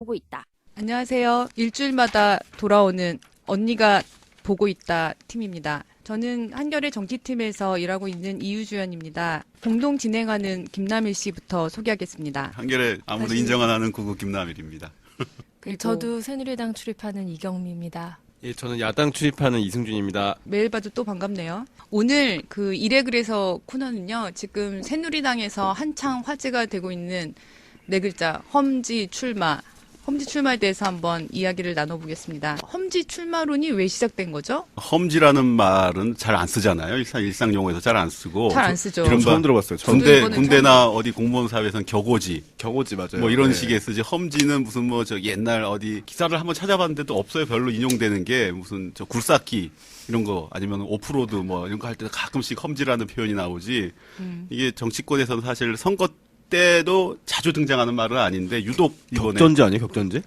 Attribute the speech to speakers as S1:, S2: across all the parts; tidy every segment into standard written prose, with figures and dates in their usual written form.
S1: 보고 있다.
S2: 안녕하세요. 일주일마다 돌아오는 언니가 보고 있다 팀입니다. 저는 한겨레 정치팀에서 일하고 있는 이유주연입니다. 공동 진행하는 김남일 씨부터 소개하겠습니다.
S3: 한겨레 아무도 인정 안 하는 구구 김남일입니다.
S2: 그리고
S4: 저도 새누리당 출입하는 이경미입니다.
S5: 예, 저는 야당 출입하는 이승준입니다.
S2: 매일 봐도 또 반갑네요. 오늘 그 이래 그래서 코너는요. 지금 새누리당에서 한창 화제가 되고 있는 네 글자 험지 출마. 험지 출마에 대해서 한번 이야기를 나눠보겠습니다. 험지 출마론이 왜 시작된 거죠?
S3: 험지라는 말은 잘 안 쓰잖아요. 일상 용어에서 잘 안 쓰고.
S2: 잘 안 쓰죠.
S3: 이른바
S5: 처음 들어봤어요. 처음.
S2: 이거는
S3: 군대나 어디 공무원 사회에서는 격오지.
S5: 경호지 맞아요.
S3: 뭐 이런
S5: 네.
S3: 식의 쓰지. 험지는 무슨 뭐 저 옛날 어디 기사를 한번 찾아봤는데도 없어요. 별로 인용되는 게 무슨 저 굴삭기 이런 거 아니면 오프로드 뭐 이런 거 할 때 가끔씩 험지라는 표현이 나오지. 이게 정치권에서는 사실 선거 때도 자주 등장하는 말은 아닌데 유독 이번에
S5: 격전지 아니에요? 격전지?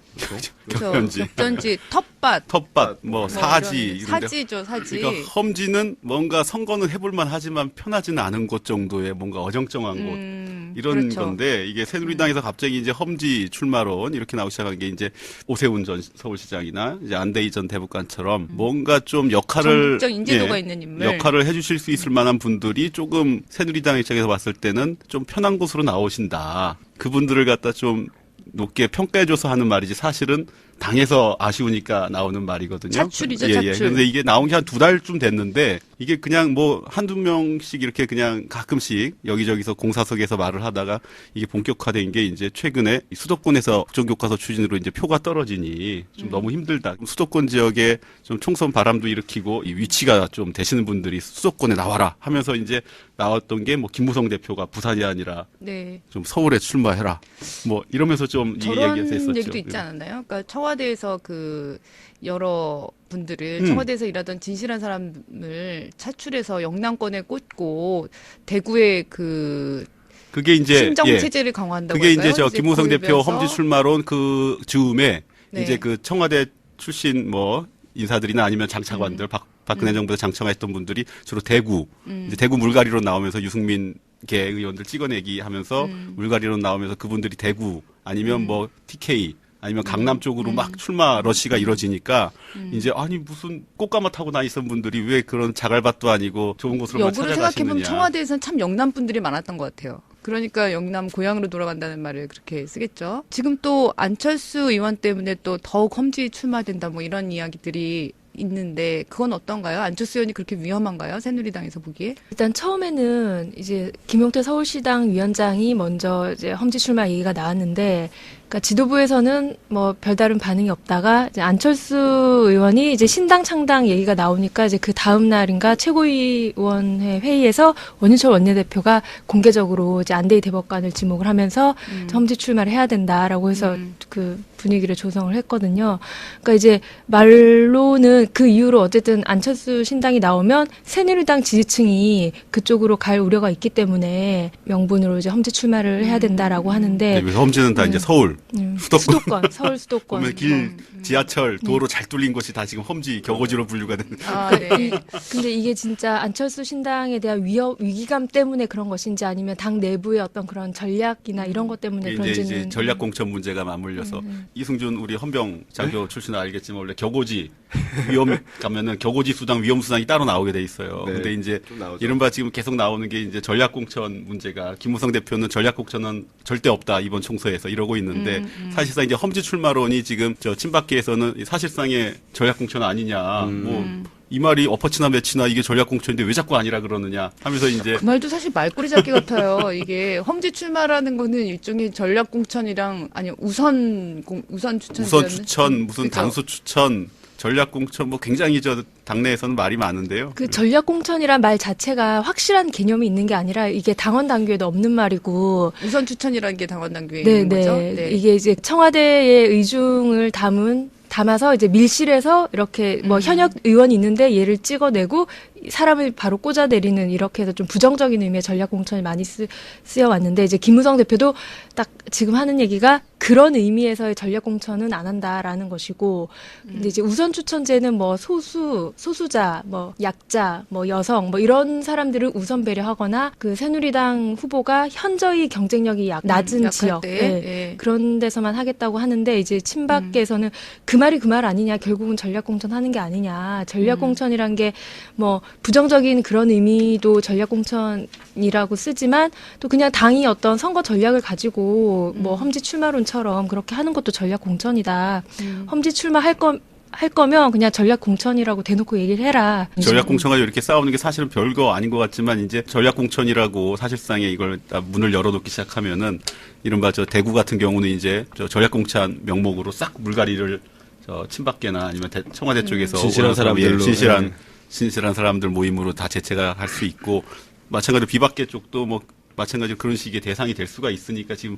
S3: 격전지.
S2: 격전지, 텃밭,
S3: 텃밭, 뭐 사지
S2: 이런
S3: 이런 데.
S2: 사지죠, 사지.
S3: 그러니까 험지는 뭔가 선거는 해볼만 하지만 편하지는 않은 곳 정도의 뭔가 어정쩡한 곳 이런
S2: 그렇죠.
S3: 건데 이게 새누리당에서 갑자기 이제 험지 출마론 이렇게 나오기 시작한 게 이제 오세훈 전 서울시장이나 이제 안대희 전 대법관처럼 뭔가 좀 역할을
S2: 전국적 인지도가 있는 인물.
S3: 역할을 해주실 수 있을 만한 분들이 조금 새누리당 입장에서 봤을 때는 좀 편한 곳으로 나오신다. 그분들을 갖다 좀 높게 평가해줘서 하는 말이지 사실은 당에서 아쉬우니까 나오는 말이거든요.
S2: 차출이죠,
S3: 예, 예.
S2: 차출.
S3: 그런데 이게 나온 게 한 2달쯤 됐는데 이게 그냥 뭐 한두 명씩 이렇게 그냥 가끔씩 여기저기서 공사석에서 말을 하다가 이게 본격화된 게 이제 최근에 수도권에서 국정교과서 추진으로 이제 표가 떨어지니 좀 너무 힘들다. 수도권 지역에 좀 총선 바람도 일으키고 이 위치가 좀 되시는 분들이 수도권에 나와라 하면서 이제 나왔던 게 뭐 김무성 대표가 부산이 아니라
S2: 네.
S3: 좀 서울에 출마해라. 뭐 이러면서 좀 이
S2: 저런
S3: 얘기가 됐었죠.
S2: 얘기도 있지 않았나요? 그러니까 청와대에서 그 여러 분들을
S3: 음.
S2: 청와대에서 일하던 진실한 사람을 차출해서 영남권에 꽂고 대구에 그
S3: 그게 이제
S2: 신정
S3: 예.
S2: 체제를 강화한다고
S3: 그게
S2: 할까요?
S3: 이제 저 김무성 대표
S2: 고입해서
S3: 험지 출마론 그 즈음에
S2: 네.
S3: 이제 그 청와대 출신 뭐 인사들이나 아니면 장차관들 박근혜 정부에서 장차관했던 분들이 주로 대구 이제 대구 물갈이로 나오면서 유승민 계 의원들 찍어내기 하면서 물갈이로 나오면서 그분들이 대구 아니면 뭐 TK 아니면 강남 쪽으로 막 출마 러시가 이뤄지니까 이제 아니 무슨 꽃가마 타고 다니던 분들이 왜 그런 자갈밭도 아니고 좋은 곳으로만
S2: 역으로
S3: 찾아가시느냐.
S2: 생각해보면 청와대에서는 참 영남 분들이 많았던 것 같아요. 그러니까 영남 고향으로 돌아간다는 말을 그렇게 쓰겠죠. 지금 또 안철수 의원 때문에 또 더욱 험지 출마된다 뭐 이런 이야기들이 있는데 그건 어떤가요? 안철수 의원이 그렇게 위험한가요? 새누리당에서 보기에?
S4: 일단 처음에는 이제 김용태 서울시당 위원장이 먼저 이제 험지 출마 얘기가 나왔는데, 그러니까 지도부에서는 뭐 별다른 반응이 없다가 이제 안철수 의원이 이제 신당 창당 얘기가 나오니까 이제 그 다음 날인가 최고위원회 회의에서 원유철 원내대표가 공개적으로 이제 안대희 대법관을 지목을 하면서 험지 출마를 해야 된다라고 해서 그 분위기를 조성을 했거든요. 그러니까 이제 말로는 그 이후로 어쨌든 안철수 신당이 나오면 새누리당 지지층이 그쪽으로 갈 우려가 있기 때문에 명분으로 이제 험지 출마를 해야 된다라고 하는데,
S3: 네, 험지는 다 이제 서울 수도권.
S4: 서울 수도권.
S3: 보면 길, 지하철, 도로 잘 뚫린 곳이 다 지금 험지, 격오지로 분류가 되는.
S2: 아, 네.
S4: 근데 이게 진짜 안철수 신당에 대한 위기감 때문에 그런 것인지 아니면 당 내부의 어떤 그런 전략이나 이런 것 때문에
S3: 이제
S4: 그런지는
S3: 전략 공천 문제가 맞물려서 이승준 우리 헌병 장교 출신 알겠지만 원래 격오지 위험 가면은 격오지 수당 위험 수당이 따로 나오게 돼 있어요.
S5: 네,
S3: 근데 이제
S5: 좀 나오죠.
S3: 이른바 지금 계속 나오는 게 이제 전략 공천 문제가 김무성 대표는 전략 공천은 절대 없다 이번 총서에서 이러고 있는데 사실상 이제 험지 출마론이 지금 저 친박계에서는 사실상의 전략 공천 아니냐 뭐. 이 말이 엎어치나 매치나 이게 전략 공천인데 왜 자꾸 아니라 그러느냐 하면서 이제
S2: 그 말도 사실 말꼬리 잡기 같아요. 이게 험지 출마라는 거는 일종의 전략 공천이랑 아니 우선 추천
S3: 우선 추천 무슨
S2: 그죠?
S3: 당수 추천 전략 공천 뭐 굉장히 저 당내에서는 말이 많은데요.
S4: 그 전략 공천이란 말 자체가 확실한 개념이 있는 게 아니라 이게 당원 당규에도 없는 말이고,
S2: 우선 추천이라는 게 당원 당규에 있는 거죠. 네.
S4: 이게 이제 청와대의 의중을 담아서 이제 밀실에서 이렇게 뭐 현역 의원이 있는데 얘를 찍어내고 사람을 바로 꽂아내리는 이렇게 해서 좀 부정적인 의미의 전략 공천이 많이 쓰여 왔는데 이제 김무성 대표도 딱 지금 하는 얘기가 그런 의미에서의 전략 공천은 안 한다라는 것이고 근데 이제 우선 추천제는 뭐 소수자, 뭐 약자, 뭐 여성 뭐 이런 사람들을 우선 배려하거나 그 새누리당 후보가 현저히 경쟁력이 낮은
S2: 약할
S4: 지역
S2: 때, 예.
S4: 그런 데서만 하겠다고 하는데 이제 친박계에서는 그 말이 그 말 아니냐 결국은 전략 공천 하는 게 아니냐 전략 공천이란 게 뭐 부정적인 그런 의미도 전략 공천이라고 쓰지만 또 그냥 당이 어떤 선거 전략을 가지고 뭐 험지 출마론처럼 그렇게 하는 것도 전략 공천이다. 험지 출마할 거면 그냥 전략 공천이라고 대놓고 얘기를 해라.
S3: 전략 공천과 이렇게 싸우는 게 사실은 별거 아닌 것 같지만 이제 전략 공천이라고 사실상에 이걸 다 문을 열어놓기 시작하면은 이른바 저 대구 같은 경우는 이제 저 전략 공천 명목으로 싹 물갈이를 저 친박계나 아니면 청와대 쪽에서
S5: 진실한
S3: 오는 사람,
S5: 사람들로.
S3: 진실한 사람들 모임으로 다 제체가 할 수 있고 마찬가지로 비박계 쪽도 뭐 마찬가지로 그런 식의 대상이 될 수가 있으니까 지금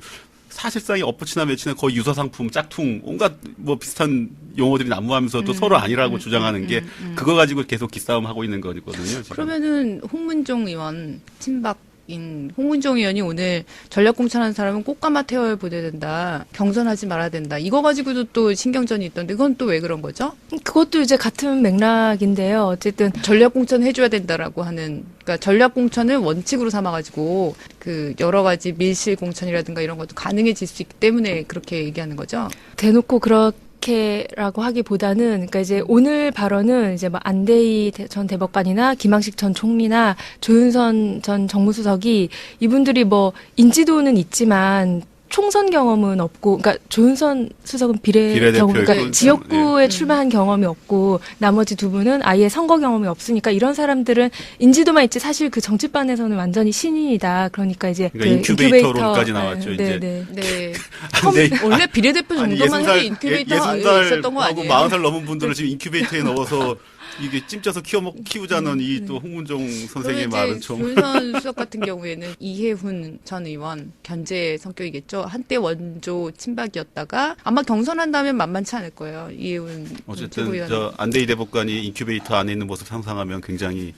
S3: 사실상의 엎어치나 매치나 거의 유사상품, 짝퉁, 온갖 뭐 비슷한 용어들이 난무하면서도 서로 아니라고 주장하는 게 그거 가지고 계속 기싸움 하고 있는 거거든요. 지금.
S2: 그러면은 홍문종 의원 친박인 홍문종 의원이 오늘 전략 공천한 사람은 꽃가마 태워야 보내야 된다. 경선하지 말아야 된다. 이거 가지고도 또 신경전이 있던데 그건 또 왜 그런 거죠?
S4: 그것도 이제 같은 맥락인데요. 어쨌든
S2: 전략 공천 해줘야 된다라고 하는 그러니까 전략 공천을 원칙으로 삼아가지고 그 여러 가지 밀실 공천이라든가 이런 것도 가능해질 수 있기 때문에 그렇게 얘기하는 거죠.
S4: 대놓고 그렇게라고 하기보다는 그러니까 이제 오늘 발언은 이제 뭐 안대희 전 대법관이나 김항식 전 총리나 조윤선 전 정무수석이 이분들이 뭐 인지도는 있지만 총선 경험은 없고, 그러니까 조윤선 수석은
S3: 비례대표
S4: 경험, 그러니까
S3: 있고,
S4: 지역구에 출마한 경험이 없고, 나머지 두 분은 아예 선거 경험이 없으니까 이런 사람들은 인지도만 있지 사실 그 정치판에서는 완전히 신인이다. 그러니까 이제
S3: 그러니까
S4: 그
S3: 인큐베이터론까지 나왔죠, 이제.
S4: 네.
S2: 네.
S3: 근데
S2: 원래 비례대표 정도만 해도 인큐베이터가 있었던 거
S3: 하고
S2: 아니에요?
S3: 40살 넘은 분들을 지금 인큐베이터에 넣어서 이게 찜쪄서 키우자는 이 또 홍문종 선생의 말은 좀.
S2: 조윤선 수석 같은 경우에는 이해훈 전 의원 견제 성격이겠죠. 한때 원조 친박이었다가 아마 경선한다면 만만치 않을 거예요. 이해훈
S3: 어쨌든
S2: 최고위원
S3: 저 안대희 대법관이 인큐베이터 안에 있는 모습 상상하면 굉장히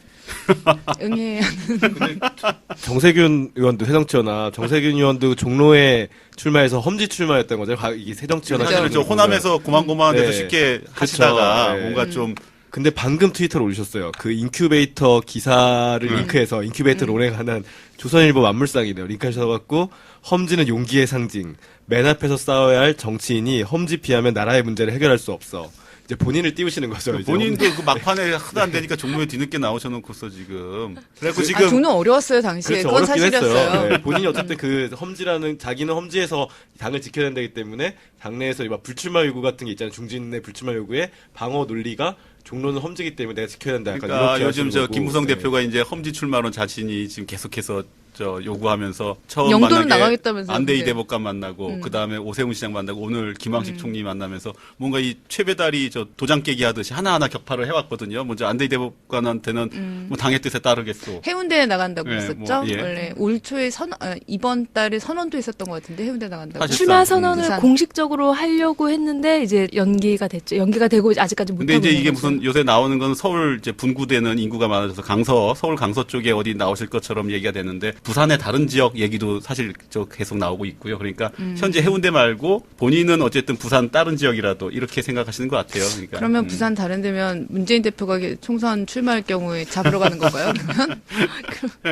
S2: 응해.
S5: 정세균 의원도 새정치연합, 정세균 의원도 종로에 출마해서 험지 출마했던 거죠. 이게 새정치연합.
S3: 사실은 저 호남에서 고만고만한 데서
S5: 네.
S3: 쉽게
S5: 그쵸.
S3: 하시다가
S5: 네.
S3: 뭔가 좀
S5: 근데 방금 트위터를 올리셨어요. 그 인큐베이터 기사를 링크해서 인큐베이터 론에 관한 조선일보 만물상이네요. 링크하셔갖고 험지는 용기의 상징. 맨 앞에서 싸워야 할 정치인이 험지 피하면 나라의 문제를 해결할 수 없어. 이제 본인을 띄우시는 거죠. 이제
S3: 본인도 그 막판에 하도 안 되니까 종로에 뒤늦게 나오셔놓고서 지금. 그래갖고
S2: 아,
S3: 지금
S2: 종로 어려웠어요 당시에.
S5: 그렇죠.
S2: 그건
S5: 어렵긴
S2: 사실이었어요.
S5: 했어요. 네, 본인이 어쨌든 그 험지라는 자기는 험지에서 당을 지켜야 된다기 때문에 당내에서 막 불출마 요구 같은 게 있잖아요. 중진의 불출마 요구에 방어 논리가 종로는 험지기 때문에 내가 지켜야 된다. 약간
S3: 그러니까
S5: 이렇게
S3: 요즘
S5: 하시는
S3: 저
S5: 거고.
S3: 김무성
S5: 네.
S3: 대표가 이제 험지 출마론 자신이 지금 계속해서 저 요구하면서 처음
S2: 영도는
S3: 만난 게
S2: 나가겠다면서요,
S3: 안대희
S2: 근데.
S3: 대법관 만나고 그 다음에 오세훈 시장 만나고 오늘 김황식 총리 만나면서 뭔가 이 최배달이 저 도장 깨기 하듯이 하나하나 격파를 해왔거든요. 먼저 안대희 대법관한테는 뭐 당의 뜻에 따르겠소.
S2: 해운대에 나간다고
S3: 네,
S2: 했었죠.
S3: 뭐, 예.
S2: 원래 올 초에 이번 달에 선언도 있었던 것 같은데 해운대 나간다고.
S3: 사실-
S4: 출마
S3: 부산.
S4: 선언을
S2: 부산.
S4: 공식적으로 하려고 했는데 이제 연기가 됐죠. 연기가 되고 아직까지 못
S3: 근데
S4: 하고
S3: 이제
S4: 있는
S3: 이게
S4: 거죠.
S3: 무슨 요새 나오는 건 서울 이제 분구되는 인구가 많아져서 서울 강서 쪽에 어디 나오실 것처럼 얘기가 되는데 부산의 다른 지역 얘기도 사실 저 계속 나오고 있고요. 그러니까 현재 해운대 말고 본인은 어쨌든 부산 다른 지역이라도 이렇게 생각하시는 것 같아요. 그러니까.
S2: 그러면 부산 다른 데면 문재인 대표가 총선 출마할 경우에 잡으러 가는 건가요? 그러면?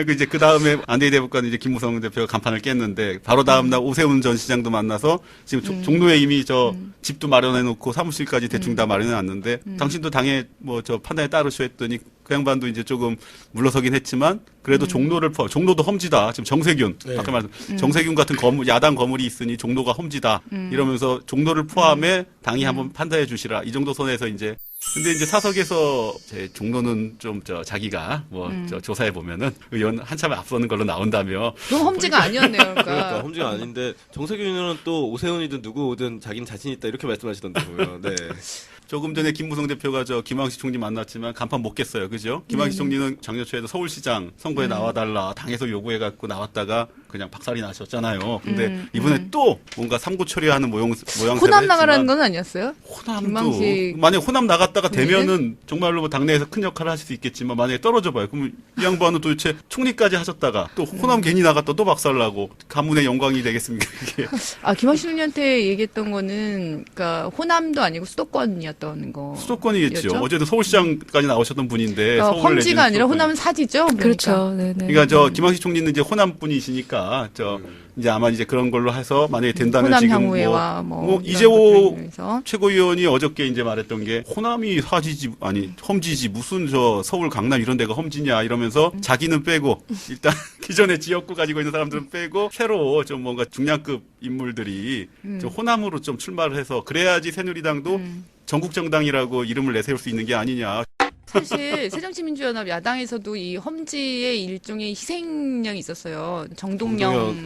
S3: 그 이제 그 다음에 안대희 대법관 이제 김무성 대표가 간판을 깼는데 바로 다음 날 오세훈 전 시장도 만나서 지금 종로에 이미 저 집도 마련해 놓고 사무실까지 대충 다 마련해 놨는데 당신도 당에 뭐 저 판단에 따르셔 했더니 그 양반도 이제 조금 물러서긴 했지만 그래도 종로도 험지다. 지금 정세균
S5: 네.
S3: 아까 말씀 정세균 같은 야당 거물이 있으니 종로가 험지다. 이러면서 종로를 포함해 당이 한번 판단해 주시라. 이 정도 선에서 이제 근데 이제 사석에서 제 종로는 좀 저 자기가 뭐 저 조사해 보면은 의원 한참 앞서는 걸로 나온다며
S2: 그건 험지가 아니었네요.
S5: 그러니까
S2: 그러니까.
S5: 험지가 아닌데 정세균 의원은 또 오세훈이든 누구든 자기는 자신 있다 이렇게 말씀하시던데 보면. 네.
S3: 조금 전에 김무성 대표가 저 김황식 총리 만났지만 간판 못 깼어요. 그죠? 김황식 총리는 작년 초에도 서울시장 선거에 나와달라 당에서 요구해갖고 나왔다가 그냥 박살이 나셨잖아요. 근데 이번에 또 뭔가 삼고 처리하는 모양새를
S2: 호남 나가라는
S3: 했지만
S2: 건 아니었어요?
S3: 호남도
S2: 김광식
S3: 만약에 호남 나갔다가
S2: 본인은?
S3: 되면은 정말로 뭐 당내에서 큰 역할을 하실 수 있겠지만 만약에 떨어져 봐요. 그러면 이 양반은 도대체 총리까지 하셨다가 또 호남 괜히 나갔다 또 박살나고 가문의 영광이 되겠습니까? 그게.
S2: 아, 김학식 의원한테 얘기했던 거는, 그니까, 호남도 아니고 수도권이었던 거.
S3: 수도권이겠죠.
S2: 였죠?
S3: 어제도 서울시장까지 나오셨던 분인데
S2: 그러니까
S3: 서울 내지는
S2: 험지가 아니라
S3: 수도권이-
S2: 호남은 사지죠? 그러니까.
S4: 그렇죠. 네네.
S3: 그러니까 저 김학식 총리는 이제 호남 분이시니까 이제 아마 이제 그런 걸로 해서 만약에 된다면
S2: 호남
S3: 지금
S2: 향후회와
S3: 뭐
S2: 이런
S3: 이재호
S2: 것들을 위해서.
S3: 최고위원이 어저께 이제 말했던 게 호남이 사지지 아니 험지지 무슨 저 서울 강남 이런 데가 험지냐 이러면서 자기는 빼고 일단 기존의 지역구 가지고 있는 사람들은 빼고 새로 좀 뭔가 중량급 인물들이 좀 호남으로 좀 출마를 해서 그래야지 새누리당도 전국 정당이라고 이름을 내세울 수 있는 게 아니냐.
S2: 사실 새정치민주연합 야당에서도 이 험지의 일종의 희생양이 있었어요. 정동영.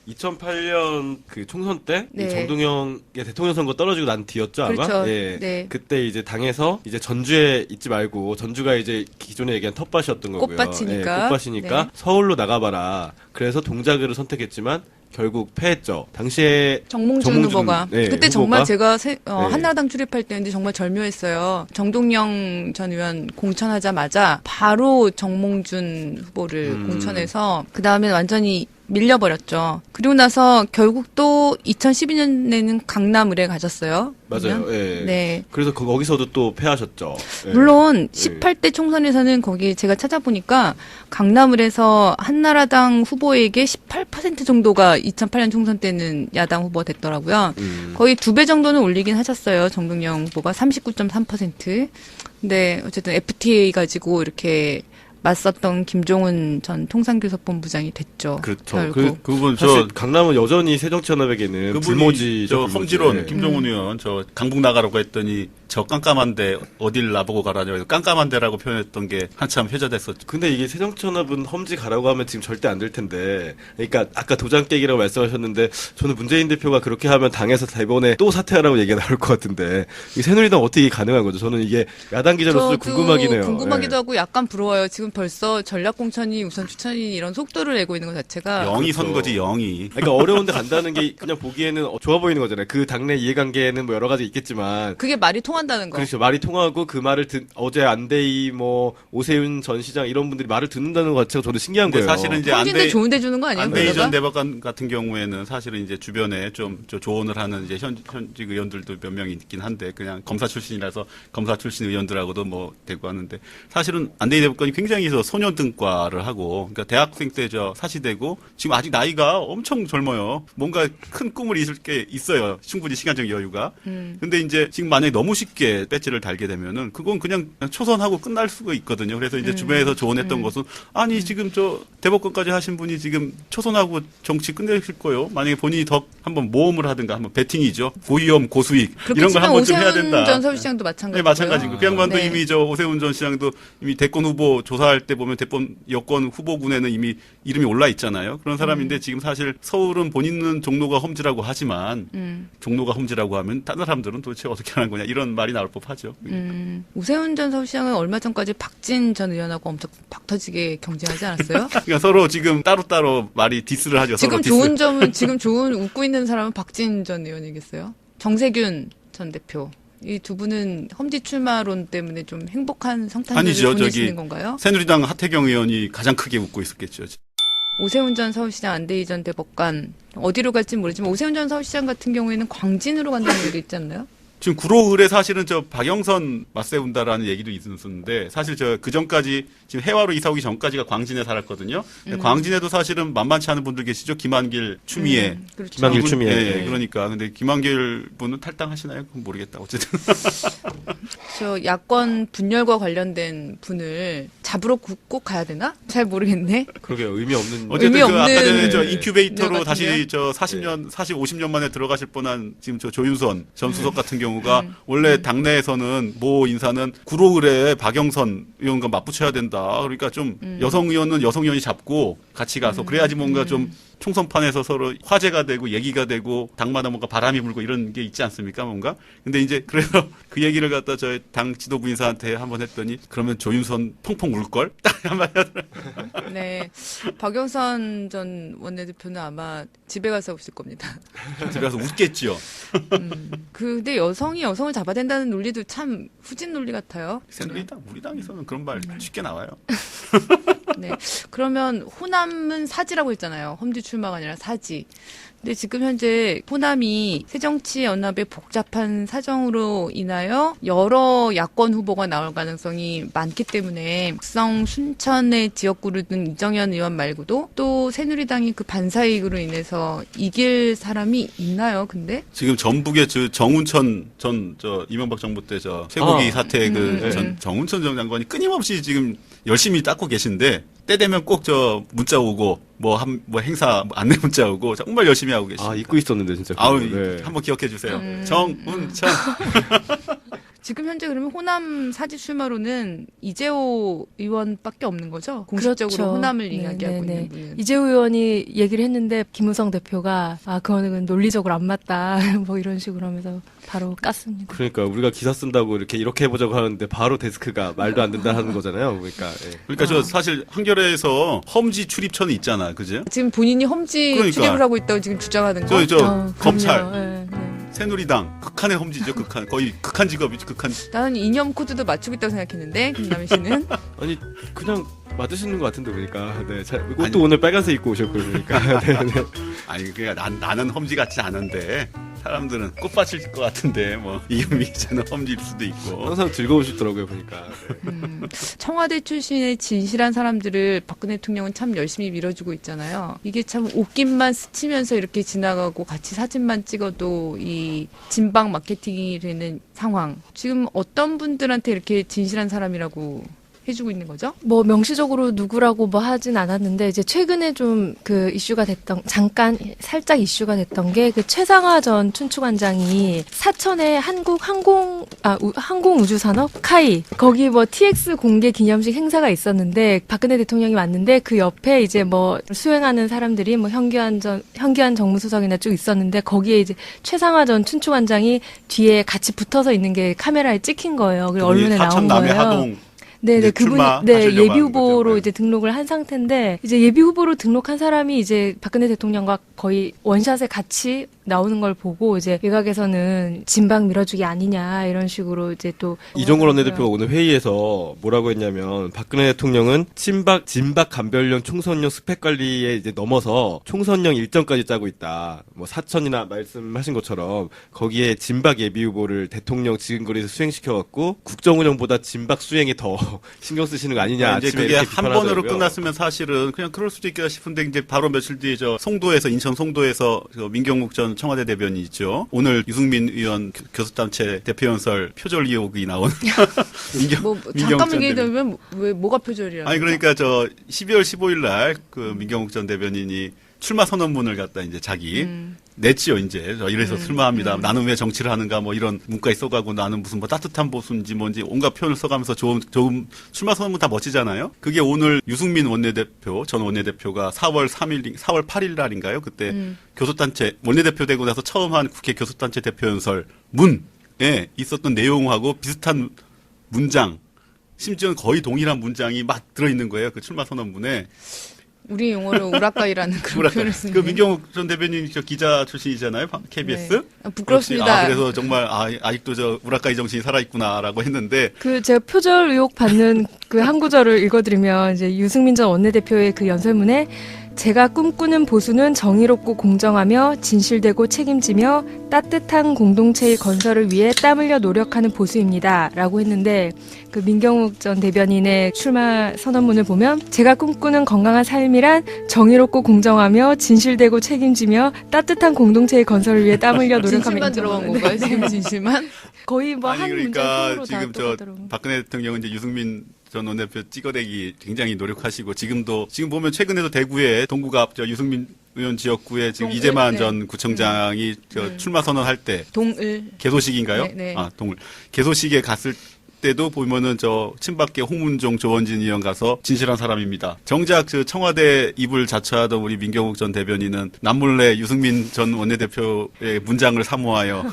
S5: 2008년 그 총선 때
S2: 네.
S5: 정동영의 대통령 선거 떨어지고 난 뒤였죠 아마.
S2: 그렇죠.
S5: 예.
S2: 네.
S5: 그때 이제 당에서 이제 전주에 있지 말고 전주가 이제 기존에 얘기한 텃밭이었던 거고요.
S2: 꽃밭이니까.
S5: 예, 꽃밭이니까
S2: 네.
S5: 서울로 나가봐라. 그래서 동작을을 선택했지만 결국 패했죠. 당시에
S2: 정몽준 후보가.
S5: 네,
S2: 그때
S5: 후보가?
S2: 정말 제가
S5: 네.
S2: 한나라당 출입할 때인데 정말 절묘했어요. 정동영 전 의원 공천하자마자 바로 정몽준 후보를 공천해서 그 다음에 완전히 밀려버렸죠. 그리고 나서 결국 또 2012년에는 강남을에 가셨어요.
S5: 맞아요.
S2: 그러면?
S5: 예.
S2: 네.
S5: 그래서 거기서도 또 패하셨죠. 예.
S2: 물론 18대 총선에서는 거기 제가 찾아보니까 강남을에서 한나라당 후보에게 18% 정도가 2008년 총선 때는 야당 후보가 됐더라고요. 거의 2배 정도는 올리긴 하셨어요. 정동영 후보가 39.3%. 근데 어쨌든 FTA 가지고 이렇게 맞섰던 김종훈 전 통상교섭본부장이 됐죠.
S5: 그렇죠.
S2: 결국.
S3: 그분
S5: 사실 강남은 여전히 새정치연합에게는
S3: 그분이
S5: 불모지
S3: 저 험지론
S5: 예.
S3: 김종훈 의원 저 강북 나가라고 했더니 저 깜깜한데 어딜 나보고 가라냐 해서 깜깜한데라고 표현했던 게 한참 회자됐었죠.
S5: 근데 이게 새정치연합은 험지 가라고 하면 지금 절대 안 될 텐데. 그러니까 아까 도장 깨기라고 말씀하셨는데 저는 문재인 대표가 그렇게 하면 당에서 대본에 또 사퇴하라고 얘기가 나올 것 같은데 이 새누리당 어떻게 가능한 거죠? 저는 이게 야당 기자로서
S2: 저도
S5: 궁금하긴 해요.
S2: 궁금하기도
S5: 예.
S2: 하고 약간 부러워요. 지금 벌써 전략공천이 우선 추천이 이런 속도를 내고 있는 것 자체가
S3: 영이
S5: 그렇죠.
S3: 선 거지 영이.
S5: 그러니까 어려운데 간다는 게 그냥 보기에는 좋아 보이는 거잖아요. 그 당내 이해관계는 뭐 여러 가지 있겠지만
S2: 그게 말이 통한다는 거.
S5: 그렇죠. 말이 통하고 그 말을 어제 안대희 뭐 오세훈 전 시장 이런 분들이 말을 듣는다는 것 자체가 저도 신기한
S3: 근데
S5: 거예요.
S3: 사실은 이제
S2: 험지인데 좋은데 주는 거 아니에요?
S3: 안대희
S2: 그러다가?
S3: 전 대법관 같은 경우에는 사실은 이제 주변에 좀 조언을 하는 이제 현직 의원들도 몇 명 있긴 한데 그냥 검사 출신이라서 검사 출신 의원들하고도 뭐 대고 하는데 사실은 안대희 대법관이 굉장히 소년등과를 하고 그러니까 대학생 때 저 사시되고 지금 아직 나이가 엄청 젊어요. 뭔가 큰 꿈을 이룰 게 있어요. 충분히 시간적 여유가. 근데 이제 지금 만약에 너무 쉽게 배지를 달게 되면은 그건 그냥 초선하고 끝날 수가 있거든요. 그래서 이제 주변에서 조언했던 것은 아니 지금 저 대법관까지 하신 분이 지금 초선하고 정치 끝내실 거예요. 만약에 본인이 더 한번 모험을 하든가 한번 베팅이죠. 고위험 고수익 이런 걸
S2: 그렇겠지만
S3: 한번 좀 해야
S2: 오세훈
S3: 된다.
S2: 전 서울시장도 마찬가지고요.
S3: 네, 마찬가지고. 그 양반도
S2: 네.
S3: 이미 저 오세훈 전 시장도 이미 대권 후보 조사할 때 보면 대권 여권 후보군에는 이미 이름이 올라 있잖아요. 그런 사람인데 지금 사실 서울은 본인은 종로가 험지라고 하지만 종로가 험지라고 하면 다른 사람들은 도대체 어떻게 하는 거냐 이런 말이 나올 법하죠.
S2: 오세훈 전 서울시장은 얼마 전까지 박진 전 의원하고 엄청 박터지게 경쟁하지 않았어요?
S3: 그러니까 서로 지금 따로따로 말이 디스를 하죠. 서로
S2: 지금
S3: 디스.
S2: 좋은 점은 지금 좋은 웃고 있는 사람은 박진 전 의원이겠어요. 정세균 전 대표. 이 두 분은 험지 출마론 때문에 좀 행복한 성탄절을
S3: 아니죠.
S2: 보내시는
S3: 저기
S2: 건가요?
S3: 새누리당 하태경 의원이 가장 크게 웃고 있었겠죠.
S2: 오세훈 전 서울시장, 안대희 전 대법관 어디로 갈지 모르지만 오세훈 전 서울시장 같은 경우에는 광진으로 간다는 얘기 있지 않나요?
S3: 지금 구로을에 사실은 저 박영선 맞세운다라는 얘기도 있었는데 사실 저 그 전까지 지금 해화로 이사 오기 전까지가 광진에 살았거든요. 근데 광진에도 사실은 만만치 않은 분들 계시죠. 김한길, 추미애.
S2: 그렇죠.
S5: 김한길,
S3: 이분,
S5: 추미애.
S3: 예,
S5: 네.
S3: 그러니까 근데 김한길 분은 탈당하시나요? 그건 모르겠다. 어쨌든
S2: 저 야권 분열과 관련된 분을 잡으러 꼭 가야 되나? 잘 모르겠네.
S5: 그러게요. 의미 없는
S3: 어쨌든
S2: 의미
S3: 그 아까
S2: 없는
S3: 전에 저
S2: 분야
S3: 인큐베이터로 다시
S2: 같은데요?
S3: 저 40년, 50년 만에 들어가실 뻔한 지금 저 조윤선 전 수석 같은 경우가 원래 당내에서는 모 인사는 구로을에 박영선 의원과 맞붙여야 된다. 그러니까 좀 여성 의원은 여성 의원이 잡고 같이 가서 그래야지 뭔가 좀 총선판에서 서로 화제가 되고 얘기가 되고 당마다 뭔가 바람이 불고 이런 게 있지 않습니까? 뭔가. 근데 이제 그래서 그 얘기를 갖다 저희 당 지도부 인사한테 한번 했더니 그러면 조윤선 펑펑 울걸? 딱 한마디 하더라고요.
S2: 네. 박영선 전 원내대표는 아마 집에 가서 오실 겁니다.
S3: 집에 가서 웃겠지요.
S2: 근데 여성이 여성을 잡아댄다는 논리도 참 후진 논리 같아요.
S3: 새누리당, 우리 당에서는 그런 말 쉽게 나와요.
S2: 네. 그러면 호남은 사지라고 했잖아요. 험지 출마가 아니라 사지. 근데 지금 현재 호남이 새정치연합의 복잡한 사정으로 인하여 여러 야권 후보가 나올 가능성이 많기 때문에 국성 순천의 지역구를 둔 이정현 의원 말고도 또 새누리당이 그 반사이익으로 인해서 이길 사람이 있나요? 근데
S3: 지금 전북의 정운천 이명박 정부 때 쇠고기 사태 정운천 전 장관이 끊임없이 지금 열심히 닦고 계신데 때 되면 꼭 문자 오고 뭐 행사 안내 문자 오고 정말 열심히 하고 계시죠.
S5: 잊고 있었는데 진짜.
S3: 아우
S5: 네.
S3: 한번 기억해 주세요. 정운천.
S2: 지금 현재 그러면 호남 사지 출마로는 이재호 의원밖에 없는 거죠? 공식적으로
S4: 그렇죠.
S2: 호남을 이야기하고
S4: 네네네.
S2: 있는 분은.
S4: 이재호 의원이 얘기를 했는데 김우성 대표가 그거는 논리적으로 안 맞다 뭐 이런 식으로 하면서 바로 깠습니다.
S5: 그러니까 우리가 기사 쓴다고 이렇게 해보자고 하는데 바로 데스크가 말도 안 된다 하는 거잖아요. 그러니까
S3: 저 사실 한겨레에서 험지 출입처는 있잖아, 그죠?
S2: 지금 본인이 험지
S3: 그러니까.
S2: 출입을 하고 있다고 지금 주장하는 거?
S3: 검찰,
S4: 그럼요. 네, 네.
S3: 새누리당 극한의 험지죠, 극한 거의 극한 직업이죠, 극한.
S2: 나는 이념 코드도 맞추고 있다고 생각했는데 김남희 씨는
S5: 아니 그냥 맞으시는 것 같은데 보니까. 네, 옷도
S3: 아니.
S5: 오늘 빨간색 입고 오셨고 그러니까. 네, 네.
S3: 아니 그러니까 나는 험지 같지 않은데 사람들은 꽃밭일 것 같은데 뭐 이은미 기자는 험지일 수도 있고.
S5: 항상 즐거우시더라고요 보니까. 네.
S2: 청와대 출신의 진실한 사람들을 박근혜 대통령은 참 열심히 밀어주고 있잖아요. 이게 참 옷깃만 스치면서 이렇게 지나가고 같이 사진만 찍어도 이 진박 마케팅이 되는 상황. 지금 어떤 분들한테 이렇게 진실한 사람이라고 해주고 있는 거죠?
S4: 뭐 명시적으로 누구라고 뭐 하진 않았는데 이제 최근에 좀 그 이슈가 됐던 잠깐 살짝 이슈가 됐던 게 그 최상화 전 춘추관장이 사천에 항공우주산업 카이 거기 뭐 TX 공개 기념식 행사가 있었는데 박근혜 대통령이 왔는데 그 옆에 이제 뭐 수행하는 사람들이 뭐 현기환 정무수석이나 쭉 있었는데 거기에 이제 최상화 전 춘추관장이 뒤에 같이 붙어서 있는 게 카메라에 찍힌 거예요. 그리고 언론에 나온
S3: 사천 남해
S4: 거예요.
S3: 하동.
S4: 네네, 그분이,
S3: 출마하시려고
S4: 예비
S3: 하는
S4: 후보로
S3: 거죠.
S4: 이제 등록을 한 상태인데, 이제 예비 후보로 등록한 사람이 이제 박근혜 대통령과 거의 원샷에 같이 나오는 걸 보고, 이제 외곽에서는 진박 밀어주기 아니냐, 이런 식으로 이제 또.
S5: 이종걸 원내대표가 오늘 회의에서 뭐라고 했냐면 박근혜 대통령은 진박 감별령 총선용 스펙 관리에 이제 넘어서 총선용 일정까지 짜고 있다. 뭐 사천이나 말씀하신 것처럼 거기에 진박 예비 후보를 대통령 지근거리에서 수행시켜갖고 국정운영보다 진박 수행에 더 신경 쓰시는 거 아니냐.
S3: 이제
S5: 아침에
S3: 그게
S5: 이렇게
S3: 한 번으로
S5: 비판하더라고요.
S3: 끝났으면 사실은 그냥 그럴 수도 있겠다 싶은데 이제 바로 며칠 뒤에 인천 송도에서 민경욱 전 청와대 대변인이 있죠. 오늘 유승민 의원 교섭단체 대표연설 표절 의혹이 나온 민경욱
S2: 잠깐
S3: 전 대변인.
S2: 얘기하면 왜 뭐가 표절이야?
S3: 아니 그러니까 12월 15일 날 그 민경욱 전 대변인이 출마 선언문을 갖다 이제 자기 냈지요, 이제. 이래서 출마합니다. 나는 왜 정치를 하는가, 뭐 이런 문까지 써가고 나는 무슨 뭐 따뜻한 보수인지 뭔지 온갖 표현을 써가면서 좋은 출마 선언문 다 멋지잖아요? 그게 오늘 유승민 전 원내대표가 4월 8일 날인가요? 그때 교섭단체, 원내대표 되고 나서 처음 한 국회 교섭단체 대표연설 문에 있었던 내용하고 비슷한 문장, 심지어는 거의 동일한 문장이 막 들어있는 거예요. 그 출마 선언문에.
S2: 우리 용어로 우라카이라는 그런 표현을 쓰는.
S3: 그 민경욱 전 대변인 기자 출신이잖아요, KBS.
S2: 네. 부끄럽습니다.
S3: 그래서 정말 아직도 우라카이 정신이 살아있구나라고 했는데.
S4: 그 제가 표절 의혹 받는 그 한 구절을 읽어드리면 이제 유승민 전 원내대표의 그 연설문에 제가 꿈꾸는 보수는 정의롭고 공정하며 진실되고 책임지며 따뜻한 공동체의 건설을 위해 땀 흘려 노력하는 보수입니다. 라고 했는데 그 민경욱 전 대변인의 출마 선언문을 보면 제가 꿈꾸는 건강한 삶이란 정의롭고 공정하며 진실되고 책임지며 따뜻한 공동체의 건설을 위해 땀 흘려 노력하며
S2: 진실만 들어간 건가요? 지금 진실만?
S4: 거의 뭐 한 문장
S3: 그러니까
S4: 통으로 다
S3: 지금
S4: 똑같더라고요.
S3: 박근혜 대통령은 이제 유승민 전 원내대표 찍어대기 굉장히 노력하시고 지금 보면 최근에도 대구에 동구가 앞 유승민 의원 지역구에 지금
S2: 동을,
S3: 이재만
S2: 네.
S3: 전 구청장이 출마 선언할 때
S2: 동을.
S3: 개소식인가요?
S2: 네, 네.
S3: 동을 개소식에 갔을 때도 보면은 저 친박계 홍문종, 조원진 의원 가서 진실한 사람입니다. 정작 그 청와대 입을 자처하던 우리 민경욱 전 대변인은 남몰래 유승민 전 원내대표의 문장을 사모하여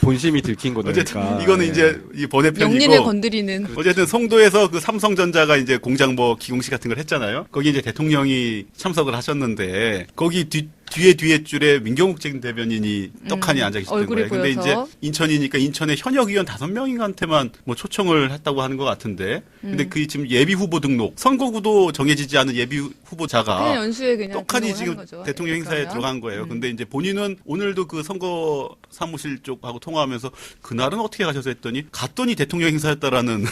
S5: 본심이 들킨 거니까.
S3: 어쨌든 이거는 이제 이 번외편이고
S2: 영린을 건드리는.
S3: 어쨌든 송도에서 그 삼성전자가 이제 공장 뭐 기공식 같은 걸 했잖아요. 거기 이제 대통령이 참석을 하셨는데 거기 뒤에 줄에 민경욱 전 대변인이 떡하니 앉아 계셨던
S2: 얼굴이
S3: 거예요. 근데
S2: 보여서.
S3: 이제 인천이니까 인천의 현역 의원 5명한테만 뭐 초청을 했다고 하는 것 같은데. 근데 그 지금 예비 후보 등록, 선거구도 정해지지 않은 예비 후보자가
S2: 그냥 연수에 그냥
S3: 떡하니
S2: 등록을
S3: 지금
S2: 하는 거죠.
S3: 대통령 행사에
S2: 그러면.
S3: 들어간 거예요. 근데 이제 본인은 오늘도 그 선거 사무실 쪽하고 통화하면서 그날은 어떻게 가셔서 했더니 갔더니 대통령 행사였다라는.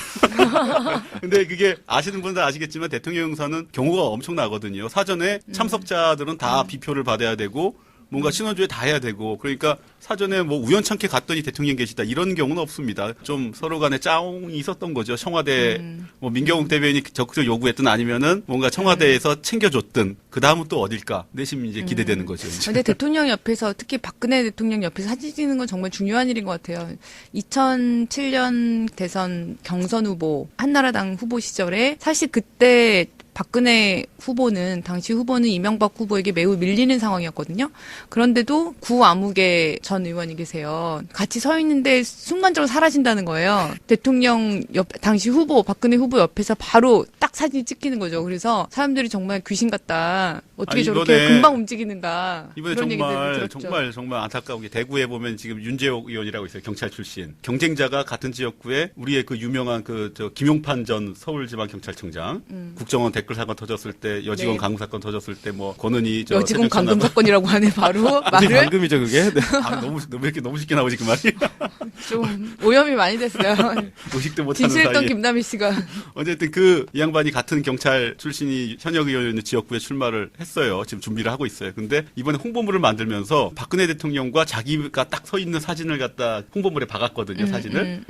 S3: 근데 그게 아시는 분들 아시겠지만 대통령 행사는 경우가 엄청나거든요. 사전에 참석자들은 다 비표를 받아야 되고 뭔가 신원조회 다 해야 되고 그러니까 사전에 뭐 우연찮게 갔더니 대통령 계시다 이런 경우는 없습니다. 좀 서로 간에 짜옹이 있었던 거죠. 청와대 뭐 민경욱 대변인이 적극적으로 요구했든 아니면은 뭔가 청와대에서 챙겨줬든 그 다음은 또 어딜까 내심 이제 기대되는 거죠. 이제.
S2: 근데 대통령 옆에서 특히 박근혜 대통령 옆에서 사진 찍는 건 정말 중요한 일인 것 같아요. 2007년 대선 경선 후보 한나라당 후보 시절에 사실 그때 박근혜 후보는 당시 후보는 이명박 후보에게 매우 밀리는 상황이었거든요. 그런데도 구아무개 전 의원이 계세요. 같이 서 있는데 순간적으로 사라진다는 거예요. 대통령 옆 당시 후보 박근혜 후보 옆에서 바로 딱 사진이 찍히는 거죠. 그래서 사람들이 정말 귀신 같다. 어떻게
S3: 아니,
S2: 저렇게
S3: 이번에-
S2: 금방 움직이는가.
S3: 이번에
S2: 그런 얘기들을
S3: 정말
S2: 들었죠.
S3: 정말 안타까운 게 대구에 보면 지금 윤재옥 의원이라고 있어요. 경찰 출신. 경쟁자가 같은 지역구에 우리의 그 유명한 저 김용판 전 서울지방경찰청장 국정원 댓글 사건 터졌을 때 여직원
S2: 네.
S3: 강금 사건 터졌을 때 뭐 권은희 저
S2: 여직원
S3: 세종시
S2: 감금 사건이라고 하네 바로
S5: 어디
S2: 말을
S5: 방금이죠 그게? 네.
S3: 너무 이렇게 너무 쉽게 나오지 그 말이.
S2: 좀 오염이 많이 됐어요.
S3: 의식도 못하는
S2: 진실했던
S3: 사이에.
S2: 김남희 씨가
S3: 어쨌든 그 이 양반이 같은 경찰 출신이 현역 의원 지역구에 출마를 했어요. 지금 준비를 하고 있어요. 근데 이번에 홍보물을 만들면서 박근혜 대통령과 자기가 딱 서 있는 사진을 갖다 홍보물에 박았거든요. 사진을.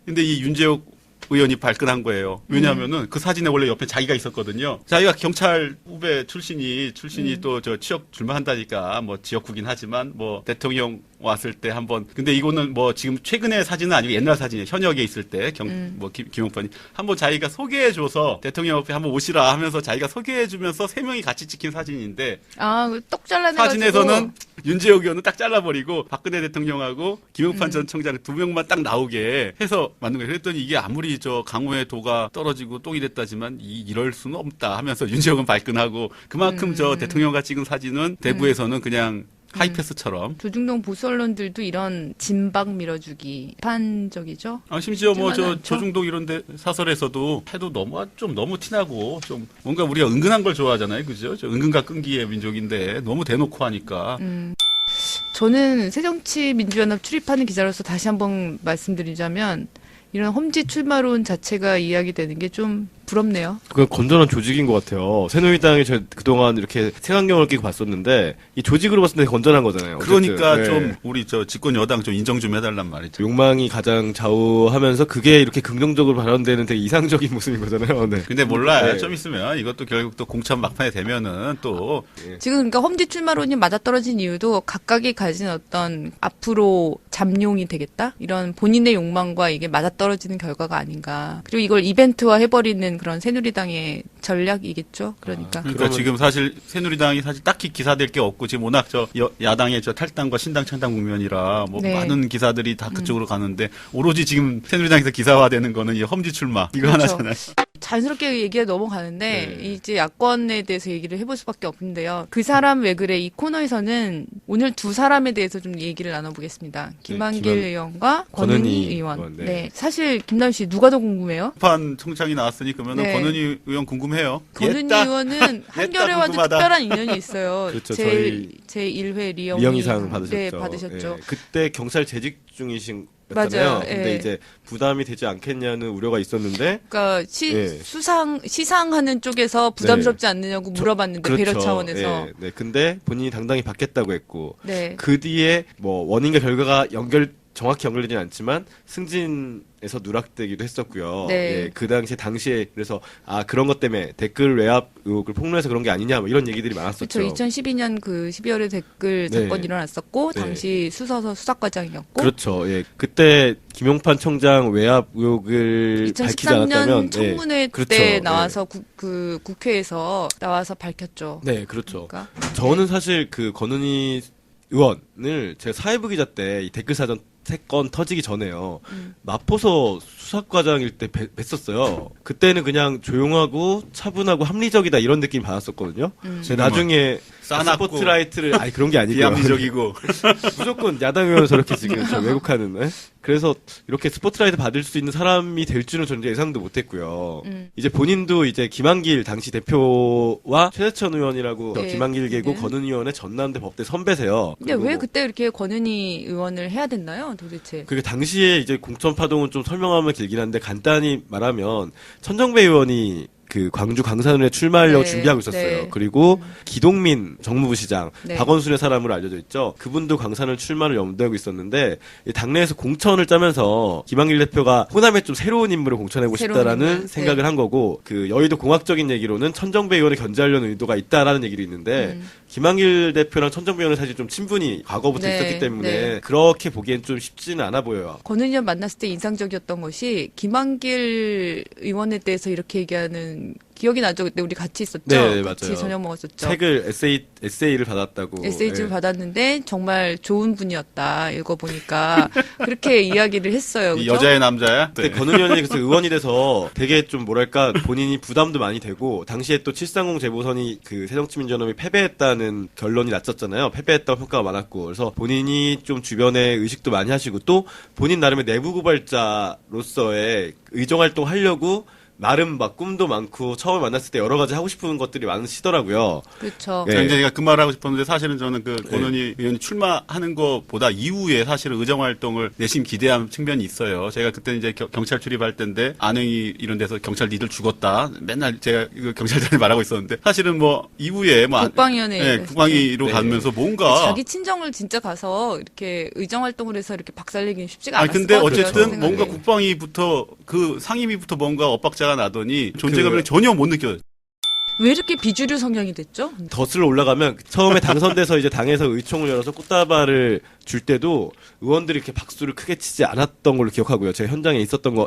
S3: 근데 이 윤재옥 의원이 발끈한 거예요. 왜냐하면은 그 사진에 원래 옆에 자기가 있었거든요. 자기가 경찰 후배 출신이 또 저 취업 줄만한다니까 뭐 지역구긴 하지만 뭐 대통령 왔을 때 한번 근데 이거는 뭐 지금 최근의 사진은 아니고 옛날 사진이에요. 현역에 있을 때 뭐 김용판이 한번 자기가 소개해줘서 대통령 옆에 한번 오시라 하면서 자기가 소개해주면서 3명이 같이 찍힌 사진인데
S2: 떡 잘라내가지고
S3: 사진에서는 윤재옥 의원은 딱 잘라버리고 박근혜 대통령하고 김용판 전 청장 2명만 딱 나오게 해서 만든 거예요. 그랬더니 이게 아무리 저 강호의 도가 떨어지고 똥이 됐다지만 이럴 수는 없다 하면서 윤재옥은 발끈하고 그만큼 저 대통령과 찍은 사진은 대구에서는 그냥 하이패스처럼.
S2: 조중동 보수 언론들도 이런 진박 밀어주기 판적이죠.
S3: 심지어 뭐
S2: 많지
S3: 저
S2: 않죠?
S3: 조중동 이런데 사설에서도 해도 너무 티나고 좀 뭔가 우리가 은근한 걸 좋아하잖아요, 그죠? 저 은근과 끈기의 민족인데 너무 대놓고 하니까.
S2: 저는 새정치민주연합 출입하는 기자로서 다시 한번 말씀드리자면 이런 험지 출마론 자체가 이야기되는 게 좀 부럽네요.
S5: 그건 건전한 조직인 것 같아요. 새누리당이 저 그동안 이렇게 색안경을 끼고 봤었는데 이 조직으로 봤을 때 건전한 거잖아요. 어쨌든.
S3: 그러니까
S5: 네.
S3: 좀 우리 저 집권 여당 좀 인정 좀 해달란 말이죠.
S5: 욕망이 가장 좌우하면서 그게 이렇게 긍정적으로 발현되는 되게 이상적인 모습인 거잖아요. 네.
S3: 근데 몰라요.
S5: 네.
S3: 좀 있으면 이것도 결국 또 공천 막판에 되면은 또
S2: 지금 그러니까 험지 출마론이 맞아떨어진 이유도 각각이 가진 어떤 앞으로 잠룡이 되겠다? 이런 본인의 욕망과 이게 맞아떨어지는 결과가 아닌가. 그리고 이걸 이벤트화 해버리는 그런 새누리당의 전략이겠죠. 그러니까.
S3: 그러니까 지금 사실 새누리당이 사실 딱히 기사될 게 없고 지금 워낙 저 야당의 저 탈당과 신당 창당 국면이라 뭐
S2: 네.
S3: 많은 기사들이 다 그쪽으로 가는데 오로지 지금 새누리당에서 기사화되는 거는 이 험지 출마 이거
S2: 그렇죠.
S3: 하나잖아요.
S2: 자연스럽게 얘기가 넘어가는데
S5: 네.
S2: 이제 야권에 대해서 얘기를 해볼 수밖에 없는데요. 그 사람 왜 그래 이 코너에서는 오늘 두 사람에 대해서 좀 얘기를 나눠보겠습니다. 김한길 의원과 권은희
S5: 권은희
S2: 의원.
S5: 의원, 네.
S2: 네. 사실 김남 씨 누가 더 궁금해요?
S3: 판 청장이 나왔으니 그러면은
S2: 네.
S3: 권은희 의원 궁금해요.
S2: 권은희
S3: 옛다.
S2: 의원은 한겨레와도
S3: 궁금하다.
S2: 특별한 인연이 있어요.
S5: 그렇죠.
S2: 제 1회
S5: 리영이상 받으셨죠.
S2: 네, 받으셨죠.
S5: 예. 그때 경찰 재직 중이신
S2: 맞아요.
S5: 잖아요. 근데
S2: 예.
S5: 이제 부담이 되지 않겠냐는 우려가 있었는데
S2: 그러니까
S5: 예.
S2: 시상하는 쪽에서 부담스럽지 않느냐고 물어봤는데 배려
S5: 그렇죠.
S2: 차원에서.
S5: 예. 네. 근데 본인이 당당히 받겠다고 했고
S2: 네.
S5: 그 뒤에 뭐 원인과 결과가 정확히 연결되지는 않지만 승진에서 누락되기도 했었고요.
S2: 네.
S5: 예, 그 당시에 그래서 그런 것 때문에 댓글 외압 의혹을 폭로해서 그런 게 아니냐 뭐 이런 얘기들이 많았었죠.
S2: 그렇죠. 2012년 그 12월에 댓글
S5: 네.
S2: 사건이 일어났었고
S5: 네.
S2: 당시 수서서 수사과장이었고
S5: 그렇죠. 예, 그때 김용판 청장 외압 의혹을 밝히지
S2: 2013년
S5: 않았다면
S2: 청문회
S5: 예, 그렇죠.
S2: 때
S5: 예.
S2: 나와서 그 국회에서 나와서 밝혔죠.
S5: 네, 그렇죠.
S2: 그러니까
S5: 저는 사실 그 권은희 의원을 제가 사회부 기자 때 이 댓글 사전 사건 터지기 전에요. 마포서 수사과장일 때 뵀었어요. 그때는 그냥 조용하고 차분하고 합리적이다 이런 느낌 받았었거든요. 근데 나중에
S3: 싸납고
S5: 스포트라이트를 그런 게 아니고요.
S3: 비합리적이고
S5: 무조건 야당 의원은 저렇게 지금 저 왜곡하는. 예? 그래서 이렇게 스포트라이트 받을 수 있는 사람이 될 줄은 저는 예상도 못했고요. 이제 본인도 이제 김한길 당시 대표와 최재천 의원이라고
S2: 네,
S5: 김한길 계고
S2: 네.
S5: 권은희 의원의 전남대 법대 선배세요.
S2: 근데
S5: 그리고
S2: 왜
S5: 뭐
S2: 그때 이렇게 권은희 의원을 해야 됐나요, 도대체?
S5: 그게 당시에 이제 공천 파동은 좀 설명하면 길긴 한데 간단히 말하면 천정배 의원이 그 광주 광산을에 출마하려고
S2: 네,
S5: 준비하고 있었어요.
S2: 네.
S5: 그리고 기동민 정무부 시장,
S2: 네.
S5: 박원순의 사람으로 알려져 있죠. 그분도 광산을 출마를 염두하고 있었는데 이 당내에서 공천을 짜면서 김한길 대표가 호남에 좀 새로운 인물을 공천하고
S2: 새로운
S5: 싶다라는
S2: 인물,
S5: 생각을 한 거고 그 여의도 공학적인 얘기로는 천정배 의원을 견제하려는 의도가 있다라는 얘기도 있는데 김한길 대표랑 천정배 의원은 사실 좀 친분이 과거부터
S2: 네,
S5: 있었기 때문에
S2: 네.
S5: 그렇게 보기엔 좀 쉽지는 않아 보여요.
S2: 권은희 의원 만났을 때 인상적이었던 것이 김한길 의원에 대해서 이렇게 얘기하는 기억이 나죠. 그때 우리 같이 있었죠.
S5: 네,
S2: 같이
S5: 맞아요.
S2: 저녁 먹었었죠.
S5: 책을 에세이를 받았다고.
S2: 에세이를
S5: 예.
S2: 받았는데 정말 좋은 분이었다. 읽어보니까 그렇게 이야기를 했어요.
S3: 이
S2: 그죠?
S3: 여자의 남자야?
S5: 근데 권은희 의원이 그래서 의원이 돼서 되게 좀 뭐랄까 본인이 부담도 많이 되고 당시에 또 730 재보선이 그 새정치민주연합이 패배했다는 결론이 났었잖아요. 패배했다고 평가가 많았고 그래서 본인이 좀 주변에 의식도 많이 하시고 또 본인 나름의 내부 고발자로서의 의정 활동 하려고 나름 막 꿈도 많고 처음 만났을 때 여러 가지 하고 싶은 것들이 많으시더라고요.
S2: 그렇죠.
S5: 예.
S3: 이제 제가 그 말을 하고 싶었는데 사실은 저는 그 권은희 의원이 출마하는 것보다 이후에 사실은 의정 활동을 내심 기대한 측면이 있어요. 제가 그때 이제 경찰 출입할 때인데 안흥이 이런 데서 경찰 니들 죽었다. 맨날 제가 이거 경찰들이 말하고 있었는데 사실은 뭐 이후에 뭐
S2: 국방위원회
S3: 네, 국방위로
S5: 네.
S3: 가면서 뭔가
S2: 자기 친정을 진짜 가서 이렇게 의정 활동을 해서 이렇게 박살내기는 쉽지가
S3: 아니
S2: 않았을
S3: 근데
S2: 것 같아요.
S3: 어쨌든
S2: 제
S3: 뭔가
S2: 생각에.
S3: 국방위부터 그 상임위부터 뭔가 엇박자가 나더니 존재감을 전혀 못 느껴요.
S2: 왜 이렇게 비주류 성향이 됐죠?
S5: 덫을 올라가면 처음에 당선돼서 이제 당에서 의총을 열어서 꽃다발을 줄 때도 의원들이 이렇게 박수를 크게 치지 않았던 걸로 기억하고요. 제가 현장에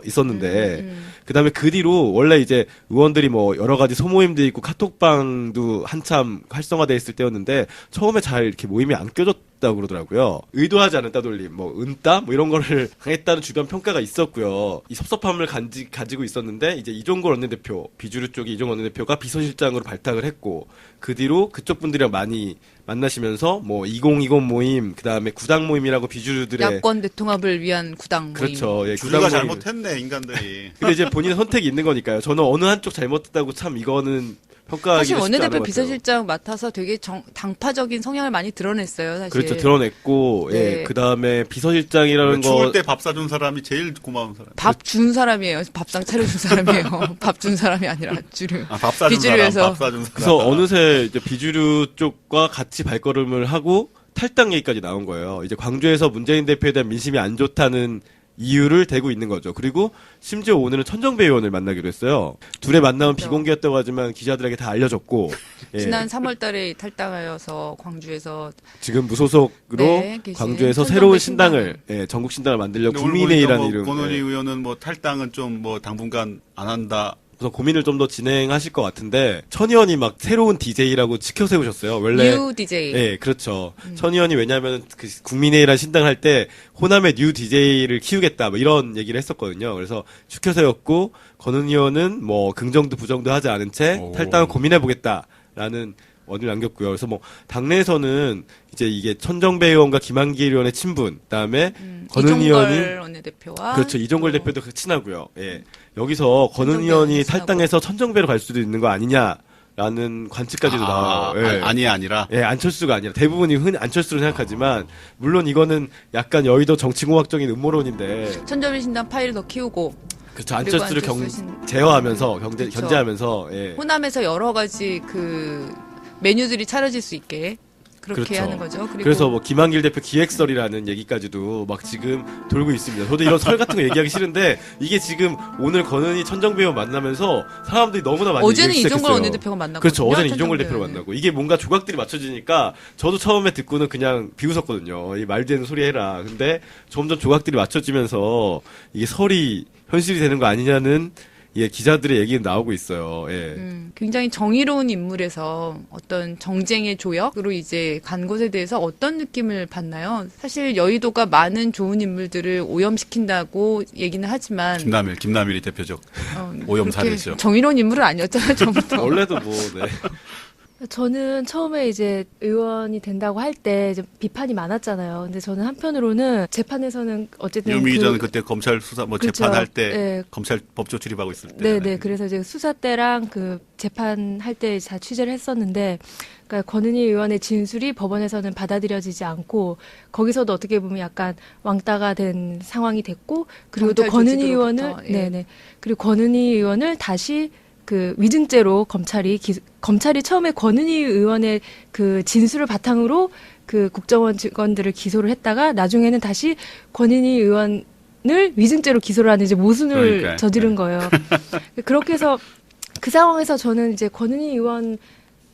S5: 있었는데 그다음에 그 뒤로 원래 이제 의원들이 뭐 여러 가지 소모임도 있고 카톡방도 한참 활성화돼 있을 때였는데 처음에 잘 이렇게 모임이 안 껴졌다고 그러더라고요. 의도하지 않은 따돌림, 뭐 은따 뭐 이런 거를 당했다는 주변 평가가 있었고요. 이 섭섭함을 가지고 있었는데 이제 이종걸 원내대표, 비주류 쪽의 이종걸 원내대표가 비서실장으로 발탁을 했고 그 뒤로 그쪽 분들이랑 많이 만나시면서 뭐 2020 모임, 그다음에 구당 모임이라고 비주류들의
S2: 야권 대통합을 위한 구당 모임.
S5: 그렇죠. 예,
S3: 주류가
S5: 구당 모임.
S3: 잘못했네 인간들이.
S5: 근데 이제 본인의 선택이 있는 거니까요. 저는 어느 한쪽 잘못했다고 참 이거는 평가하기가
S2: 사실
S5: 쉽지 않은 것
S2: 원내대표
S5: 같아요.
S2: 비서실장 맡아서 되게 당파적인 성향을 많이 드러냈어요. 사실.
S5: 그렇죠. 드러냈고
S2: 네.
S5: 예, 그다음에 비서실장이라는
S3: 추울
S5: 거
S3: 때 밥 사준 사람이 제일 고마운 사람.
S2: 밥 준 사람이에요. 밥상 차려준 사람이에요. 밥 준 사람이 아니라 주류.
S3: 밥 사준
S2: 비주류에서.
S3: 사람, 밥 사준 사람.
S5: 그래서 어느새 이제 비주류 쪽과 같이 발걸음을 하고 탈당 얘기까지 나온 거예요. 이제 광주에서 문재인 대표에 대한 민심이 안 좋다는 이유를 대고 있는 거죠. 그리고 심지어 오늘은 천정배 의원을 만나기로 했어요. 둘의 만남은
S2: 그렇죠.
S5: 비공개였다고 하지만 기자들에게 다 알려졌고 예,
S2: 지난 3월달에 탈당하여서 광주에서
S5: 지금 무소속으로
S2: 네, 계신
S5: 광주에서
S2: 천정배
S5: 새로운 신당을 예, 전국 신당을 만들려고
S3: 근데 오늘
S5: 국민의라는
S3: 보니까
S5: 이름
S3: 권은희
S5: 예.
S3: 의원은 뭐 탈당은 좀 뭐 당분간 안 한다.
S5: 그래서 고민을 좀 더 진행하실 것 같은데 천 의원이 막 새로운 DJ라고 치켜 세우셨어요. 원래
S2: 뉴 DJ.
S5: 예, 그렇죠. 천 의원이 왜냐하면 그 국민의란 신당 할 때 호남의 뉴 DJ를 키우겠다 뭐 이런 얘기를 했었거든요. 그래서 치켜 세웠고 권은 의원은 뭐 긍정도 부정도 하지 않은 채
S3: 오.
S5: 탈당을 고민해 보겠다라는 원을 남겼고요. 그래서 뭐 당내에서는 이제 이게 천정배 의원과 김한길 의원의 친분, 그다음에 권은 의원이
S2: 이종걸 원내대표와
S5: 그렇죠. 이종걸
S2: 또
S5: 대표도 친하고요. 예. 여기서 권은
S2: 천정배
S5: 의원이
S2: 의원이
S5: 탈당해서 천정배로 갈 수도 있는 거 아니냐라는 관측까지도 나와요. 예.
S3: 아니 아니라.
S5: 예, 안철수가 아니라 대부분이 흔히 안철수로 생각하지만 물론 이거는 약간 여의도 정치공학적인 음모론인데
S2: 천정배 신당 파일을 더 키우고
S5: 그렇죠.
S2: 그리고
S5: 안철수를
S2: 안철수
S5: 제어하면서
S2: 그렇죠.
S5: 견제하면서 예.
S2: 호남에서 여러 가지 그 메뉴들이 차려질 수 있게 그렇게
S5: 그렇죠.
S2: 하는 거죠. 그리고
S5: 그래서 뭐 김한길 대표 기획설이라는 얘기까지도 막 지금 돌고 있습니다. 저도 이런 설 같은 거 얘기하기 싫은데 이게 지금 오늘 권은희 천정배 의원 만나면서 사람들이 너무나 많이
S2: 어제는
S5: 얘기하기
S2: 이종걸
S5: 시작했어요.
S2: 원내대표가 만났거든요.
S5: 그렇죠. 어제는 이종걸
S2: 천정배
S5: 대표를
S2: 의원은.
S5: 만나고 이게 뭔가 조각들이 맞춰지니까 저도 처음에 듣고는 그냥 비웃었거든요. 이 말 되는 소리 해라. 근데 점점 조각들이 맞춰지면서 이게 설이 현실이 되는 거 아니냐는 예, 기자들의 얘기는 나오고 있어요. 예.
S2: 굉장히 정의로운 인물에서 어떤 정쟁의 조역으로 이제 간 것에 대해서 어떤 느낌을 받나요? 사실 여의도가 많은 좋은 인물들을 오염시킨다고 얘기는 하지만
S3: 김남일이 대표적 오염
S2: 그렇게
S3: 사례죠.
S2: 정의로운 인물은 아니었잖아요, 처음부터.
S5: 원래도 뭐 네.
S4: 저는 처음에 이제 의원이 된다고 할 때 이제 비판이 많았잖아요. 근데 저는 한편으로는 재판에서는 어쨌든
S3: 유미 기자는 그때 검찰 수사 뭐
S4: 그렇죠.
S3: 재판할 때
S4: 네.
S3: 검찰 법조 출입하고 있을 때.
S4: 네네. 그래서 이제 수사 때랑 그 재판할 때 다 취재를 했었는데, 그러니까 권은희 의원의 진술이 법원에서는 받아들여지지 않고 거기서도 어떻게 보면 약간 왕따가 된 상황이 됐고, 그리고 또
S2: 경찰
S4: 권은희 의원을
S2: 조직으로부터, 예.
S4: 네네. 그리고 권은희 의원을 다시 그 위증죄로 검찰이 처음에 권은희 의원의 그 진술을 바탕으로 그 국정원 직원들을 기소를 했다가 나중에는 다시 권은희 의원을 위증죄로 기소를 하는 이제 모순을
S3: 그러니까요.
S4: 저지른 거예요. 그렇게 해서 그 상황에서 저는 이제 권은희 의원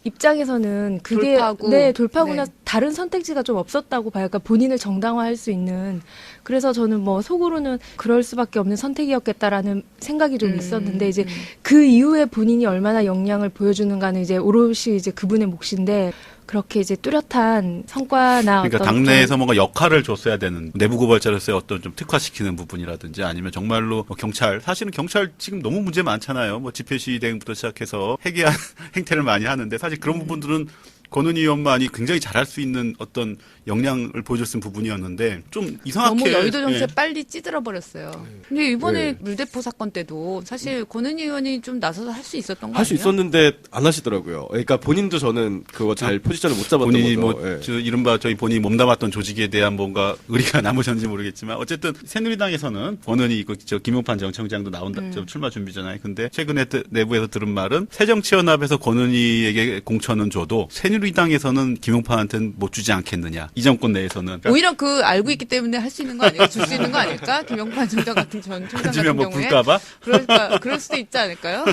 S4: 입장에서는 그게
S2: 돌파하고.
S4: 네, 돌파구나
S2: 네.
S4: 다른 선택지가 좀 없었다고 봐요. 그러니까 본인을 정당화할 수 있는. 그래서 저는 뭐 속으로는 그럴 수밖에 없는 선택이었겠다라는 생각이 좀 있었는데 이제 그 이후에 본인이 얼마나 역량을 보여주는가는 이제 오롯이 이제 그분의 몫인데 그렇게 이제 뚜렷한 성과나
S3: 그러니까
S4: 어떤
S3: 당내에서 뭔가 역할을 줬어야 되는 내부 고발자로서의 어떤 좀 특화시키는 부분이라든지 아니면 정말로 뭐 경찰 사실은 경찰 지금 너무 문제 많잖아요. 뭐 집회 시위 대응부터 시작해서 해괴한 행태를 많이 하는데 사실 그런 부분들은 권은희 의원만이 굉장히 잘할 수 있는 어떤 역량을 보여줄 수 있는 부분이었는데 좀 이상하게
S2: 너무 여의도 정치에
S3: 예.
S2: 빨리 찌들어 버렸어요. 근데 이번에
S5: 네.
S2: 물대포 사건 때도 사실 권은희 의원이 좀 나서서 할 수 있었던 거
S5: 할 수
S2: 아니에요?
S5: 있었는데 안 하시더라고요. 그러니까 본인도 저는 그거 잘 포지션을 못 잡았던
S3: 본인이
S5: 거죠.
S3: 뭐
S5: 예.
S3: 저 이른바 저희 본인이 몸담았던 조직에 대한 뭔가 의리가 남으셨는지 모르겠지만 어쨌든 새누리당에서는 권은희 저 김용판 정청장도 나온다 저 출마 준비잖아요. 근데 최근에 내부에서 들은 말은 새정치연합에서 권은희에게 공천은 줘도 새누리당에서는 김용판한테는 못 주지 않겠느냐. 이 정권 내에서는
S2: 오히려 그 알고 있기 때문에 할 수 있는 거 아니에요? 줄 수 있는 거 아닐까? 김영판 총장 같은 전 총장
S3: 안
S2: 같은
S3: 주면 뭐
S2: 경우에
S3: 굴까봐.
S2: 그러니까 그럴 수도 있지 않을까요?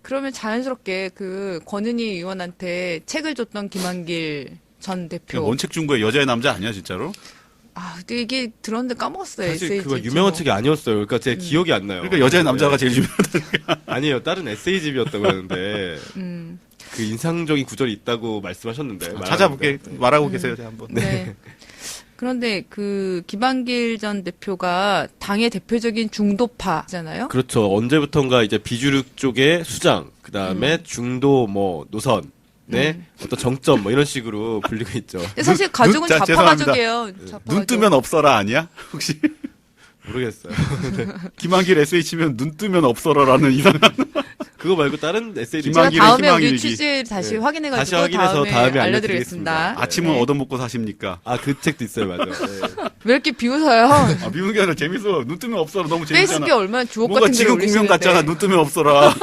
S2: 그러면 자연스럽게 그 권은희 의원한테 책을 줬던 김한길 전 대표.
S3: 원책 준 거에 여자의 남자 아니야 진짜로?
S2: 아, 근데 이게 들었는데 까먹었어요.
S5: 사실
S2: 에세이
S5: 그거
S2: 제목.
S5: 유명한 책이 아니었어요. 그러니까 제 기억이 안 나요.
S3: 그러니까 여자의 남자가
S5: 예.
S3: 제일 유명하다.
S5: 아니에요. 다른 에세이집이었다고 하는데 그 인상적인 구절이 있다고 말씀하셨는데
S3: 찾아볼게. 말하고 계세요 한번.
S2: 네. 그런데 그 김한길 전 대표가 당의 대표적인 중도파잖아요.
S5: 그렇죠. 언제부턴가 이제 비주류 쪽의 수장, 그 다음에 중도 뭐 노선, 네 어떤 정점 뭐 이런 식으로 불리고 있죠.
S2: 근데 사실 가족은
S3: 자,
S2: 좌파
S3: 죄송합니다.
S2: 가족이에요. 좌파
S3: 눈
S2: 가족.
S3: 뜨면 없어라 아니야? 혹시
S5: 모르겠어요.
S3: 김한길 SH면 눈 뜨면 없어라라는 이상한
S5: 그거 말고 다른 에세이도
S2: 제가
S3: 김한길의
S2: 다음에 우리
S3: 희망일기.
S2: 취재 다시
S5: 네.
S2: 확인해가지고
S5: 다시 확인해서 다음에
S2: 알려드리겠습니다.
S5: 알려드리겠습니다.
S3: 아침은 얻어먹고 사십니까?
S5: 아 그 책도 있어요, 맞아. 네.
S2: 왜 이렇게 비웃어요?
S3: 아, 미운 게 아니라 재밌어. 눈 뜨면 없어라 너무 재밌잖아.
S2: 페이스북에 얼마나 주옥
S3: 뭔가
S2: 같은 글을
S3: 지금 국면
S2: 올리시는데.
S3: 같잖아. 눈 뜨면 없어라.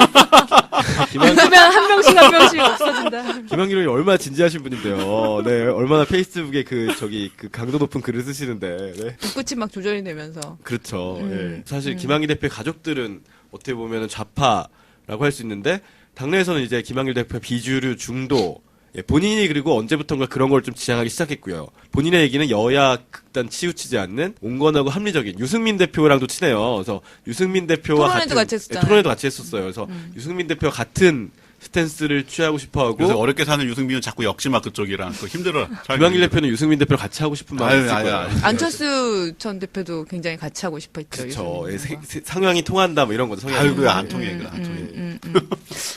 S4: 그러면 한 명씩 한 명씩 없어진다.
S5: 김한길 의원이 얼마나 진지하신 분인데요. 네, 얼마나 페이스북에 그 강도 높은 글을 쓰시는데. 네.
S2: 눈끝이 막 조절이 되면서.
S5: 그렇죠. 예. 사실 김한길 대표의 가족들은 어떻게 보면은 좌파라고 할 수 있는데 당내에서는 이제 김한길 대표 비주류 중도 예, 본인이 그리고 언제부턴가 그런 걸 좀 지향하기 시작했고요. 본인의 얘기는 여야 극단 치우치지 않는 온건하고 합리적인 유승민 대표랑도 친해요. 그래서 유승민 대표와
S2: 토론회도 같이 했었잖아요.
S5: 토론회도 같이 했었어요. 그래서 유승민 대표와 같은 스탠스를 취하고 싶어하고
S3: 그래서 어렵게 사는 유승민은 자꾸 역지마 그쪽이랑 그 힘들어.
S5: 김한길 대표는 유승민 대표랑 같이 하고 싶은 마음이 있을 거예요.
S2: 안철수 전 대표도 굉장히 같이 하고 싶어 했죠.
S5: 그렇죠. 예,
S2: 유승민과.
S5: 상황이 통한다 뭐 이런 거죠. 성향이.
S3: 아이고 안 통해. 그거 안 통해.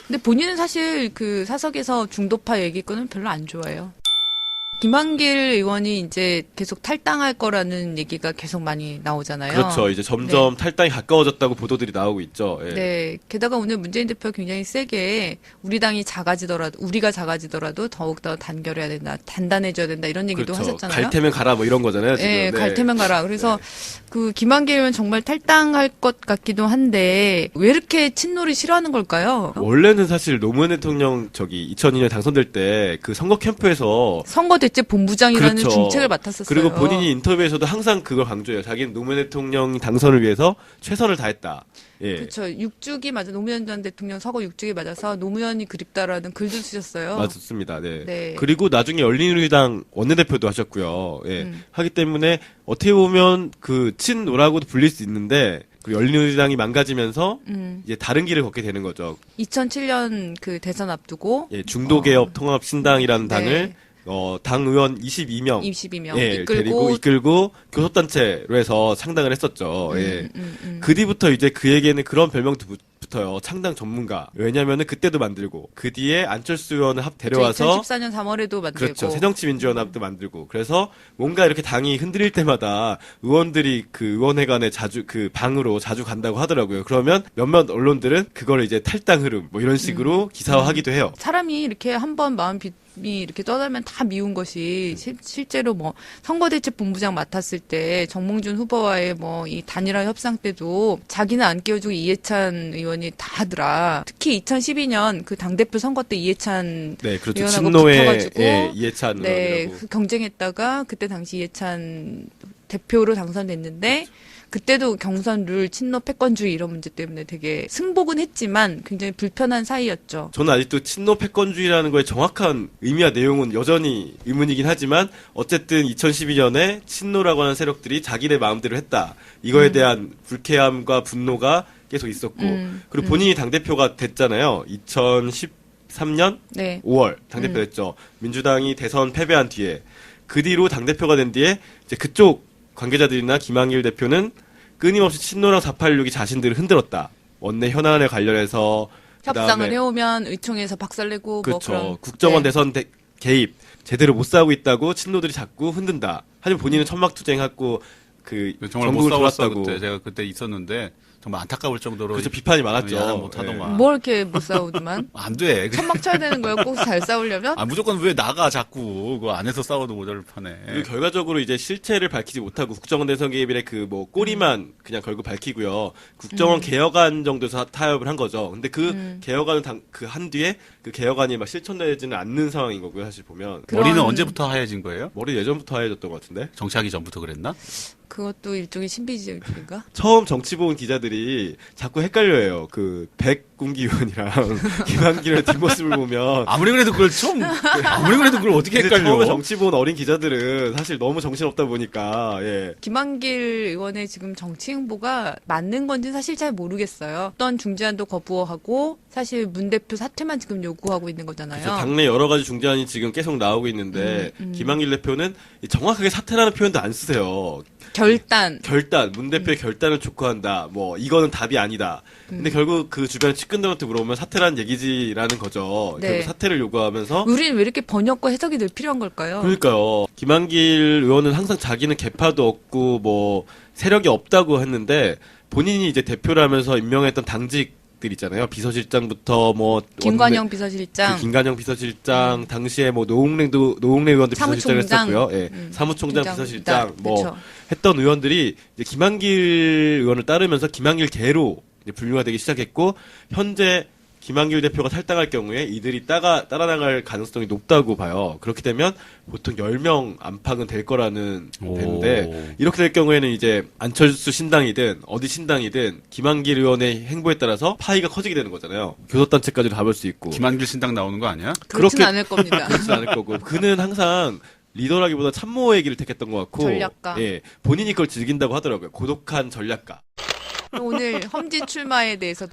S2: 근데 본인은 사실 그 사석에서 중도파 얘기권은 별로 안 좋아해요. 김한길 의원이 이제 계속 탈당할 거라는 얘기가 계속 많이 나오잖아요.
S5: 그렇죠. 이제 점점 탈당이 가까워졌다고 보도들이 나오고 있죠. 예.
S2: 네. 게다가 오늘 문재인 대표 굉장히 세게 우리가 작아지더라도 더욱더 단결해야 된다, 단단해져야 된다 이런 얘기도
S5: 그렇죠.
S2: 하셨잖아요.
S5: 갈 테면 가라 뭐 이런 거잖아요. 지금.
S2: 네,
S5: 네.
S2: 갈 테면 가라. 그래서 그 김한길 의원 정말 탈당할 것 같기도 한데 왜 이렇게 친노를 싫어하는 걸까요?
S5: 원래는 사실 노무현 대통령 2002년 당선될 때 그 선거 캠프에서
S2: 선거 대책 본부장이라는
S5: 그렇죠.
S2: 중책을 맡았었어요.
S5: 그리고 본인이 인터뷰에서도 항상 그걸 강조해요. 자기는 노무현 대통령 당선을 위해서 최선을 다했다. 예.
S2: 그렇죠. 6주기 맞아 노무현 전 대통령 서거 6주기 맞아서 노무현이 그립다라는 글도 쓰셨어요.
S5: 맞습니다. 네.
S2: 네.
S5: 그리고 나중에 열린우리당 원내대표도 하셨고요. 예. 하기 때문에 어떻게 보면 그 친노라고도 불릴 수 있는데 그 열린우리당이 망가지면서 이제 다른 길을 걷게 되는 거죠.
S2: 2007년 그 대선 앞두고
S5: 예, 중도개혁 통합신당이라는
S2: 네.
S5: 당을 당 의원 22명
S2: 22명
S5: 예, 이끌고 교섭단체로 해서 창당을 했었죠. 예. 그 뒤부터 이제 그에게는 그런 별명도 붙어요. 창당 전문가. 왜냐면은 그때도 만들고 그 뒤에 안철수 의원을 데려와서
S2: 2014년 3월에도 만들고
S5: 그렇죠. 새정치민주연합도 만들고 그래서 뭔가 이렇게 당이 흔들릴 때마다 의원들이 그 의원회관에 자주 그 방으로 자주 간다고 하더라고요. 그러면 몇몇 언론들은 그걸 이제 탈당 흐름 뭐 이런 식으로 기사화하기도 해요.
S2: 사람이 이렇게 한번 마음이 이렇게 떠나면 다 미운 것이 실제로 뭐 선거대책 본부장 맡았을 때 정몽준 후보와의 뭐 이 단일화 협상 때도 자기는 안 끼워주고 이해찬 의원이 다 하더라. 특히 2012년 그 당대표 선거 때 이해찬
S5: 네, 그렇죠.
S2: 의원하고
S5: 친노의
S2: 붙어가지고
S5: 이해찬
S2: 네,
S5: 의원이라고.
S2: 그 경쟁했다가 그때 당시 이해찬 대표로 당선됐는데 그때도 경선 룰, 친노 패권주의 이런 문제 때문에 되게 승복은 했지만 굉장히 불편한 사이였죠.
S5: 저는 아직도 친노 패권주의라는 거의 정확한 의미와 내용은 여전히 의문이긴 하지만 어쨌든 2012년에 친노라고 하는 세력들이 자기네 마음대로 했다. 이거에 대한 불쾌함과 분노가 계속 있었고 그리고 본인이 당대표가 됐잖아요. 2013년
S2: 네.
S5: 5월 당대표 됐죠. 민주당이 대선 패배한 뒤에 그 뒤로 당대표가 된 뒤에 이제 그쪽 관계자들이나 김한길 대표는 끊임없이 친노랑 486이 자신들을 흔들었다. 원내 현안에 관련해서
S2: 협상을
S5: 그다음에
S2: 해오면 의총에서 박살내고
S5: 그렇죠.
S2: 뭐 그런
S5: 국정원
S2: 네.
S5: 대선 개입 제대로 못 싸우고 있다고 친노들이 자꾸 흔든다. 하지만 본인은 천막투쟁하고 그
S3: 정말 못
S5: 전국을
S3: 싸웠어
S5: 돌았다고.
S3: 그때 제가 그때 있었는데 정말 안타까울 정도로
S5: 그렇죠. 비판이 많았죠.
S3: 야단 못하더만.
S2: 뭐 이렇게 못 싸우더만
S3: 안 돼.
S2: 천막 쳐야 되는 거예요. 꼭 잘 싸우려면.
S3: 아 무조건 왜 나가 자꾸 그 안에서 싸워도 모자를 파네.
S5: 그리고 결과적으로 이제 실체를 밝히지 못하고 국정원 대선 개입이래 그 뭐 꼬리만 그냥 걸고 밝히고요. 국정원 개혁안 정도에서 타협을 한 거죠. 근데 그 개혁안을 그 한 뒤에 그 개혁안이 막 실천되지는 않는 상황인 거고요. 사실 보면
S2: 그런-
S3: 머리는 언제부터 하얘진 거예요?
S5: 머리 예전부터 하얘졌던 것 같은데.
S3: 정치하기 전부터 그랬나?
S2: 그것도 일종의 신비주의인가?
S5: 처음 정치 보는 기자들이 자꾸 헷갈려요. 그 백군기 의원이랑 김한길의 뒷모습을 보면
S3: 아무리 그래도 그걸 어떻게
S5: 근데
S3: 헷갈려?
S5: 처음에 정치 본 어린 기자들은 사실 너무 정신없다 보니까 예.
S2: 김한길 의원의 지금 정치 행보가 맞는 건지 사실 잘 모르겠어요. 어떤 중재안도 거부하고 사실 문 대표 사퇴만 지금 요구하고 있는 거잖아요.
S5: 그래서 당내 여러 가지 중재안이 지금 계속 나오고 있는데 김한길 대표는 정확하게 사퇴라는 표현도 안 쓰세요.
S2: 결단.
S5: 문 대표의 결단을 촉구한다. 뭐 이거는 답이 아니다. 근데 결국 그 주변 측근들한테 물어보면 사퇴라는 얘기지라는 거죠.
S2: 네.
S5: 결국 사퇴를 요구하면서
S2: 우리는 왜 이렇게 번역과 해석이 늘 필요한 걸까요?
S5: 그러니까요. 김한길 의원은 항상 자기는 계파도 없고 뭐 세력이 없다고 했는데 본인이 이제 대표를 하면서 임명했던 당직들 있잖아요. 비서실장부터 뭐
S2: 김관영 비서실장.
S5: 김관영 비서실장 당시에 뭐 노웅래 의원도 비서실장을
S2: 사무총장.
S5: 했었고요. 예. 사무총장
S2: 총장,
S5: 비서실장 뭐
S2: 그쵸.
S5: 했던 의원들이 이제 김한길 의원을 따르면서 김한길 계로 이제 분류가 되기 시작했고 현재 김한길 대표가 탈당할 경우에 이들이 따라 나갈 가능성이 높다고 봐요. 그렇게 되면 보통 10명 안팎은 될 거라는 되는데 이렇게 될 경우에는 이제 안철수 신당이든 어디 신당이든 김한길 의원의 행보에 따라서 파이가 커지게 되는 거잖아요. 교섭단체까지도 가볼 수 있고.
S3: 김한길 신당 나오는 거 아니야?
S2: 그렇진
S5: 그렇게-
S2: 않을 겁니다.
S5: 그렇진 않을 거고. 그는 항상 리더라기보다 참모의 길을 택했던 것 같고.
S2: 전략가.
S5: 예. 본인이 그걸 즐긴다고 하더라고요. 고독한 전략가.
S2: 오늘 험지 출마에 대해서